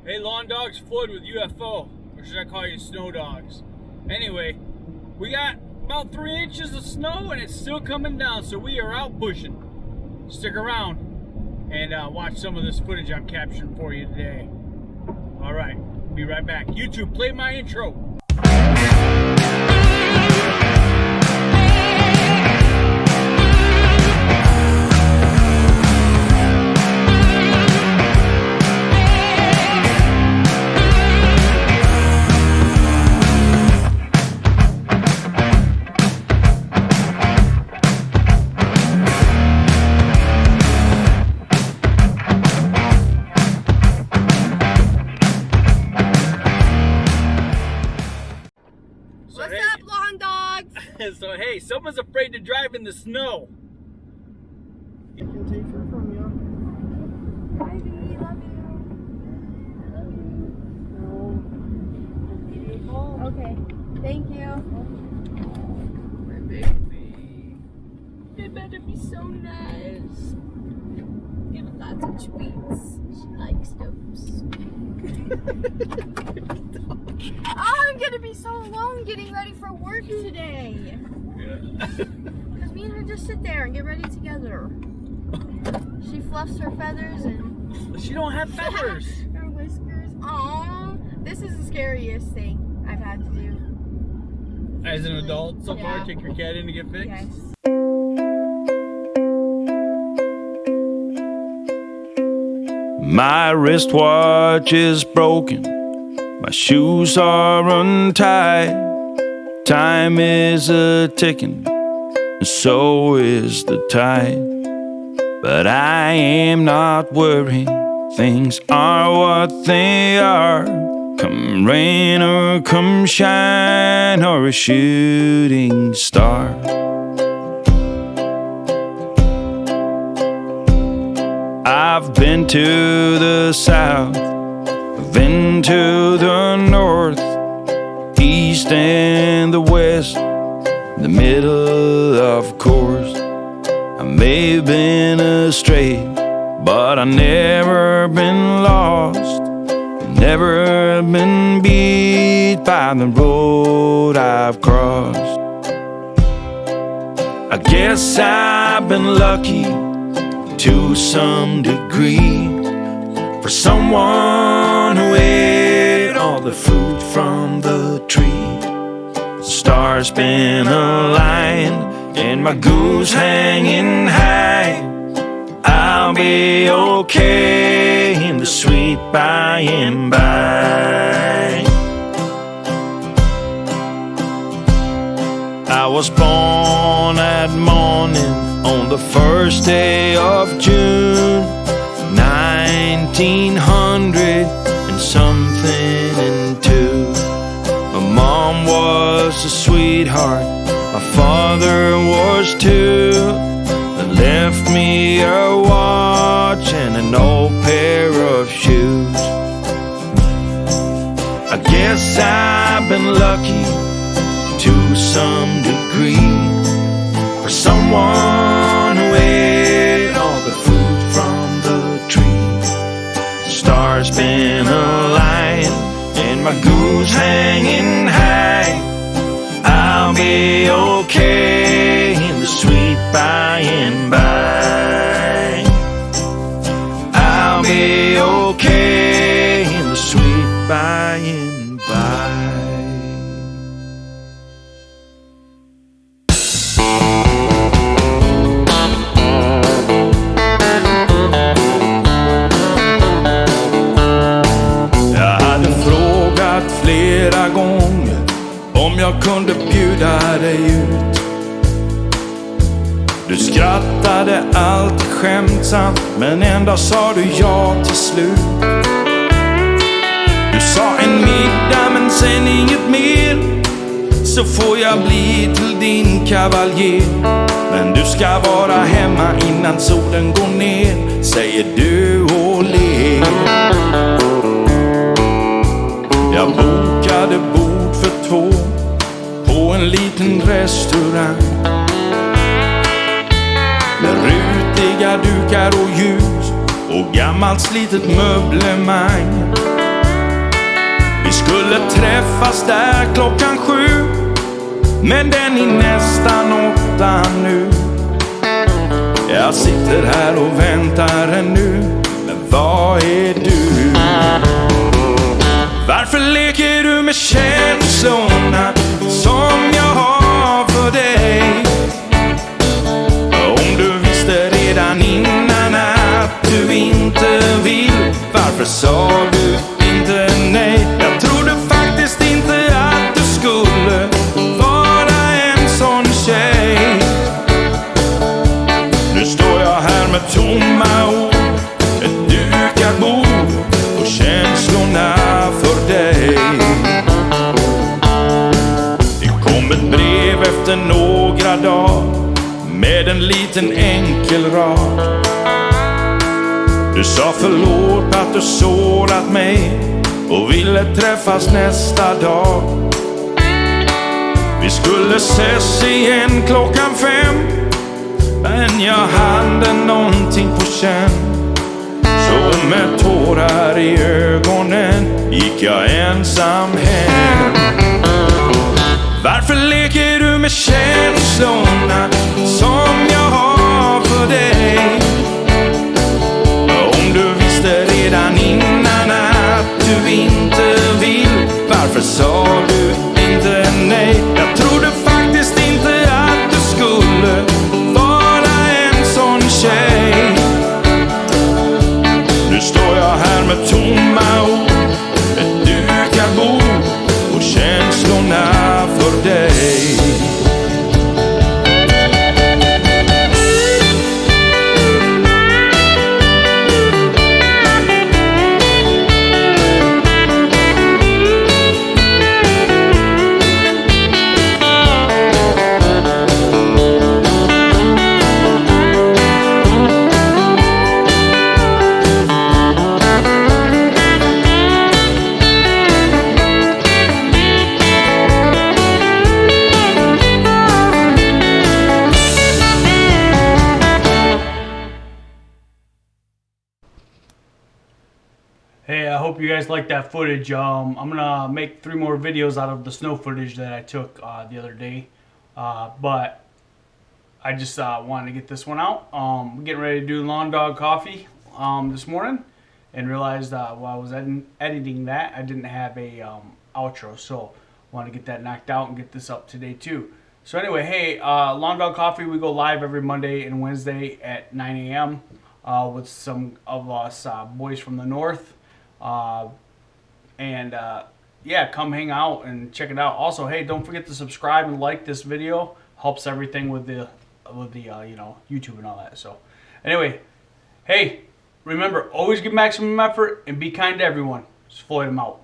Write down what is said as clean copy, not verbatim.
Hey, lawn dogs flood with UFO, or should I call you snow dogs? Anyway, we got about 3 inches of snow and it's still coming down, so we are out pushing. Stick around and watch some of this footage I'm capturing for you today. All right, be right back. YouTube, play my intro. So hey, someone's afraid to drive in the snow. I can take her from you. Bye, baby. Love you. No. Give me a call. Okay. Thank you. My baby. It better be so nice. Give her lots of treats. She likes those. Oh, I'm gonna be so alone getting ready for work today. Yeah. Because me and her just sit there and get ready together. She fluffs her feathers and She don't have feathers. her whiskers. Aww. This is the scariest thing I've had to do. As an adult so far, Yeah. take your cat in to get fixed? Yes. My wristwatch is broken, my shoes are untied. Time is a-ticking, and so is the tide. But I am not worried, things are what they are. Come rain or come shine, or a shooting star. I've been to the south, I've been to the north, east and the west, the middle of course. I may have been astray, but I've never been lost, never been beat by the road I've crossed. I guess I've been lucky to some degree, for someone who ate all the fruit from the tree. Stars been aligned and my goose hanging high. I'll be okay in the sweet by and by. I was born at morning on the first day of June, 1900 and something and two. My mom was a sweetheart, my father was too. They left me a watch and an old pair of shoes. I guess I've been lucky to some degree, for someone who ate all the fruit from the tree. Stars been aligned and my goose hanging high. I'll be okay in the sweet by and by. I'll be okay in the sweet by and by. Flera gånger om jag kunde bjuda dig ut. Du skrattade alltid skämtsamt, men ändå sa du ja till slut. Du sa en middag men sen inget mer, så får jag bli till din kavaljer. Men du ska vara hemma innan solen går ner, säger du och ler. Jag bokade bord för två på en liten restaurang med rutiga dukar och ljus och gammalt slitet möblemang. Vi skulle träffas där klockan 7, men den är nästan 8 nu. Jag sitter här och väntar ännu, men vad är du? Varför leker du med känslorna som jag har för dig? Om du visste redan innan att du inte vill, varför sa du inte nej? Jag trodde faktiskt inte att du skulle vara en sån tjej. Nu står jag här med tomma ord, ett dukat bord och känslorna för dig. Det kom ett brev efter några dagar med en liten enkel rad. Du sa förlåt att du sårat mig och ville träffas nästa dag. Vi skulle ses igen klockan 5, men jag hade någonting på känn. Så med tårar i ögonen gick jag ensam hem. Varför leker du med känslorna som jag har för dig? Om du visste redan innan att du inte vill, varför sa du inte nej? Jag trodde faktiskt inte att du skulle vara en sån tjej. Nu står jag här med tomma ord, ett dukat bord och känslorna för dig. Hey, I hope you guys like that footage. I'm gonna make 3 more videos out of the snow footage that I took the other day, but I just wanted to get this one out. I'm getting ready to do lawn dog coffee this morning, and realized while I was editing that, I didn't have a outro, so I want to get that knocked out and get this up today too. So anyway, hey, lawn dog coffee, we go live every Monday and Wednesday at 9 a.m. With some of us boys from the north. Yeah, come hang out and check it out. Also, hey, don't forget to subscribe and like this video. Helps everything with the you know, YouTube and all that. So anyway, hey, remember, always give maximum effort and be kind to everyone. Just Floyd them out.